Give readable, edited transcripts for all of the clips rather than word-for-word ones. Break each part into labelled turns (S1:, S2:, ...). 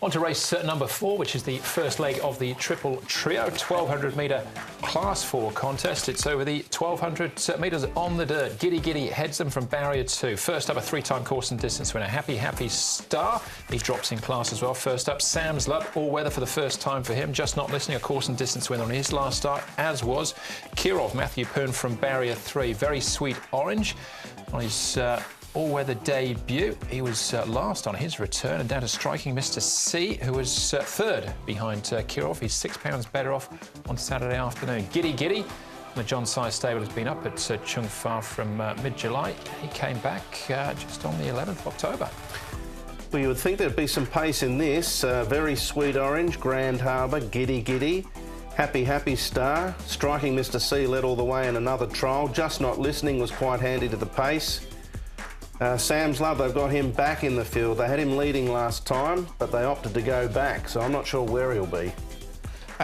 S1: On to race number 4, which is the first leg of the triple trio, 1,200-metre Class 4 contest. It's over the 1,200 metres on the dirt. Giddy Giddy heads them from barrier 2. First up, a 3-time course and distance winner, Happy Star. He drops in class as well. First up, Sam's Love, all weather for the first time for him. Just Not Listening, a course and distance winner on his last start, as was Kirov, Matthew Poon from barrier 3. Very Sweet Orange on his all-weather debut. He was last on his return, and down to Striking Mr. C, who was third behind Kirov. He's £6 better off on Saturday afternoon. Giddy Giddy, the John Size stable, has been up at Chung Fa from mid-July. He came back just on the 11th of October.
S2: Well, you would think there'd be some pace in this. Very Sweet Orange, Grand Harbour, Giddy Giddy, Happy Star, Striking Mr. C led all the way in another trial. Just Not Listening was quite handy to the pace. Sam's Love, they've got him back in the field. They had him leading last time, but they opted to go back, so I'm not sure where he'll be.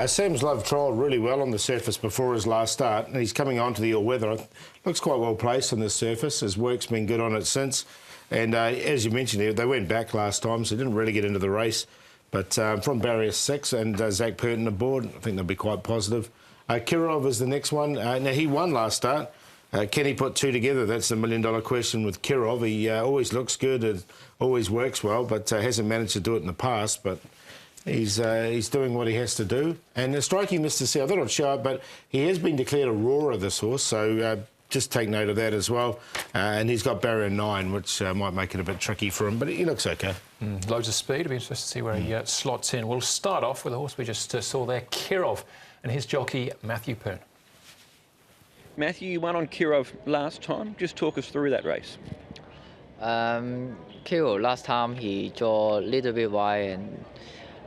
S3: Sam's Love trialled really well on the surface before his last start, and he's coming on to the all-weather. Looks quite well placed on this surface. His work's been good on it since. And as you mentioned, they went back last time, so didn't really get into the race. But from barrier 6 and Zach Purton aboard, I think they'll be quite positive. Kirov is the next one. Now, he won last start. Can he put two together? That's the million-dollar question with Kirov. He always looks good and always works well, but hasn't managed to do it in the past. But he's doing what he has to do. And Striking Mr. C, I thought I'd show it, but he has been declared a roarer, this horse, so just take note of that as well. And he's got barrier 9, which might make it a bit tricky for him, but he looks OK.
S1: Loads of speed. It'll be interesting to see where he slots in. We'll start off with the horse we just saw there, Kirov, and his jockey, Matthew Poon.
S4: Matthew, you won on Kirov last time. Just talk us through that race.
S5: Kirov, last time he draw a little bit wide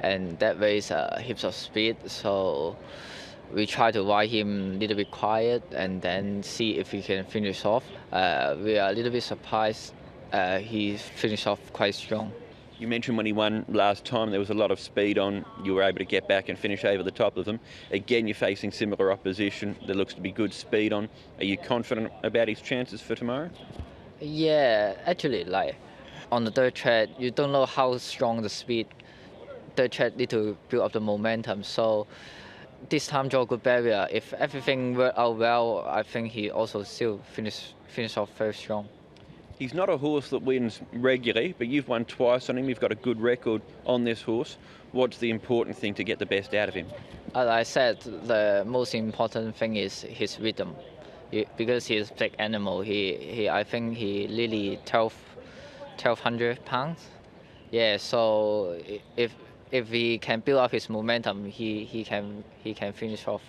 S5: and that race heaps of speed. So we try to ride him a little bit quiet and then see if he can finish off. We are a little bit surprised he finished off quite strong.
S4: You mentioned when he won last time there was a lot of speed on. You were able to get back and finish over the top of them. Again, you're facing similar opposition. There looks to be good speed on. Are you confident about his chances for tomorrow?
S5: Yeah, actually, like on the third track, you don't know how strong the speed. Third track need to build up the momentum. So this time draw good barrier. If everything worked out well, I think he also still finish off very strong.
S4: He's not a horse that wins regularly, but you've won twice on him. You've got a good record on this horse. What's the important thing to get the best out of him?
S5: As I said, the most important thing is his rhythm. Because he is a big animal, I think he really 1,200 pounds. Yeah, so if he can build up his momentum, he can finish off.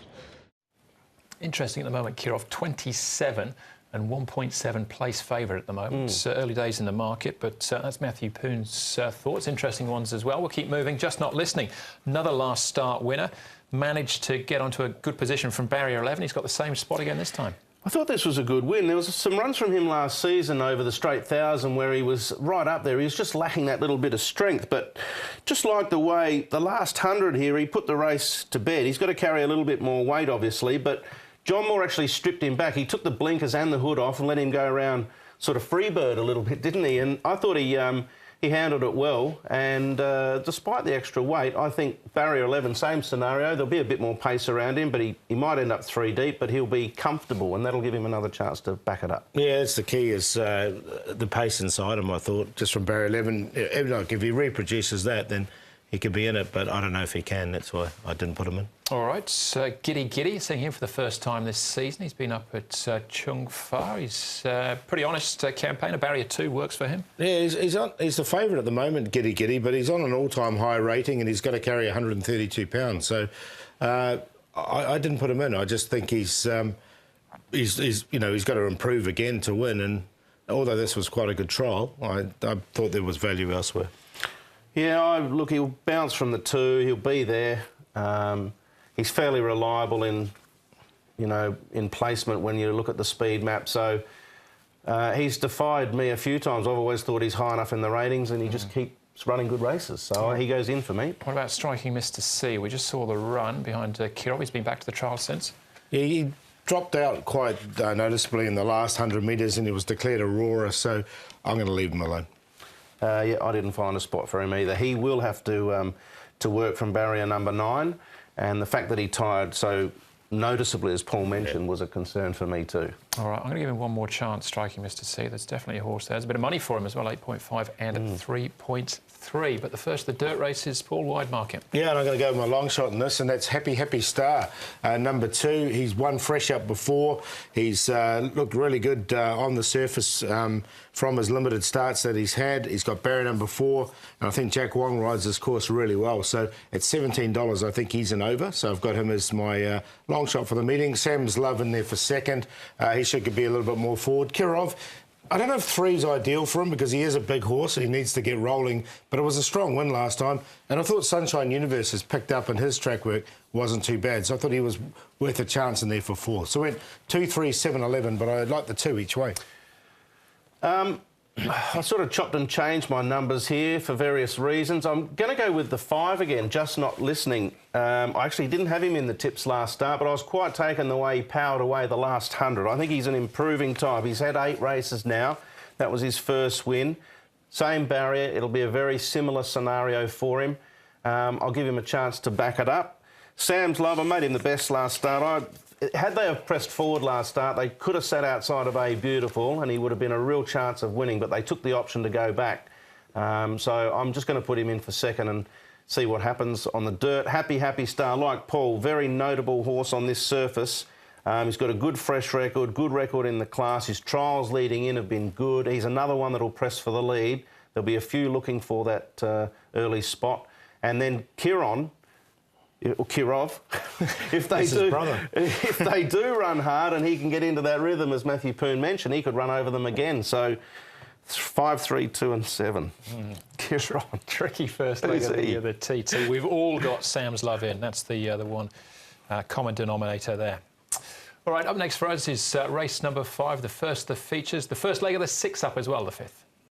S5: Interesting
S1: at the moment, Kirov, 27 and 1.7 place favourite at the moment. It's early days in the market, but that's Matthew Poon's thoughts. Interesting ones as well. We'll keep moving. Just Not Listening, another last start winner. Managed to get onto a good position from barrier 11. He's got the same spot again this time.
S2: I thought this was a good win. There was some runs from him last season over the straight 1,000 where he was right up there. He was just lacking that little bit of strength. But just like the way the last 100 here, he put the race to bed. He's got to carry a little bit more weight, obviously, but John Moore actually stripped him back. He took the blinkers and the hood off and let him go around sort of freebird a little bit, didn't he? And I thought he handled it well. And despite the extra weight, I think barrier 11, same scenario. There'll be a bit more pace around him, but he might end up 3 deep, but he'll be comfortable, and that'll give him another chance to back it up.
S3: Yeah, that's the key, is the pace inside him, I thought, just from barrier 11. If he reproduces that, then he could be in it, but I don't know if he can. That's why I didn't put him in.
S1: All right, Giddy Giddy, seeing him for the first time this season. He's been up at Chung Fa. He's pretty honest campaigner. Barrier 2 works for him.
S3: Yeah, he's the favourite at the moment, Giddy Giddy, but he's on an all-time high rating and he's got to carry 132 pounds. So I didn't put him in. I just think he's got to improve again to win. And although this was quite a good trial, I thought there was value elsewhere.
S2: Yeah, look, he'll bounce from the 2. He'll be there. He's fairly reliable in placement when you look at the speed map. So he's defied me a few times. I've always thought he's high enough in the ratings, and he just keeps running good races. So he goes in for me.
S1: What about Striking Mr. C? We just saw the run behind Kirov. He's been back to the trial since.
S3: Yeah, he dropped out quite noticeably in the last 100 metres, and he was declared a roarer. So I'm going to leave him alone.
S2: Yeah, I didn't find a spot for him either. He will have to work from barrier number 9, and the fact that he tired so noticeably, as Paul mentioned, was a concern for me too.
S1: All right, I'm going to give him one more chance, striking Mr. C. There's definitely a horse there. There's a bit of money for him as well, 8.5 and 3.3. But the first, the dirt races, Paul, wide market.
S3: Yeah, and I'm going to go with my long shot in this, and that's Happy Star. Number 2, he's won fresh up before. He's looked really good on the surface from his limited starts that he's had. He's got barrier number 4, and I think Jack Wong rides this course really well. So at $17, I think he's an over. So I've got him as my long shot for the meeting. Sam's Love in there for second. He should be a little bit more forward. Kirov, I don't know if 3's ideal for him because he is a big horse and he needs to get rolling, but it was a strong win last time. And I thought Sunshine Universe has picked up and his track work wasn't too bad. So I thought he was worth a chance in there for 4. So I went 2, 3, 7, 11, but I like the 2 each way.
S2: I sort of chopped and changed my numbers here for various reasons. I'm going to go with the 5 again, Just Not Listening. I actually didn't have him in the tips last start, but I was quite taken the way he powered away the last 100. I think he's an improving type. He's had 8 races now. That was his first win. Same barrier. It'll be a very similar scenario for him. I'll give him a chance to back it up. Sam's Love, I made him the best last start. Had they have pressed forward last start, they could have sat outside of A Beautiful and he would have been a real chance of winning, but they took the option to go back. So I'm just going to put him in for second and see what happens on the dirt. Happy Star, like Paul, very notable horse on this surface. He's got a good fresh record, good record in the class. His trials leading in have been good. He's another one that'll press for the lead. There'll be a few looking for that early spot. And then Kirov, if they do run hard and he can get into that rhythm, as Matthew Poon mentioned, he could run over them again. So 5, 3, 2 and 7.
S1: Kirov, tricky first leg of the TT. We've all got Sam's Love in. That's the one common denominator there. All right, up next for us is race number 5, the first, the features. The first leg of the 6 up as well, the 5th.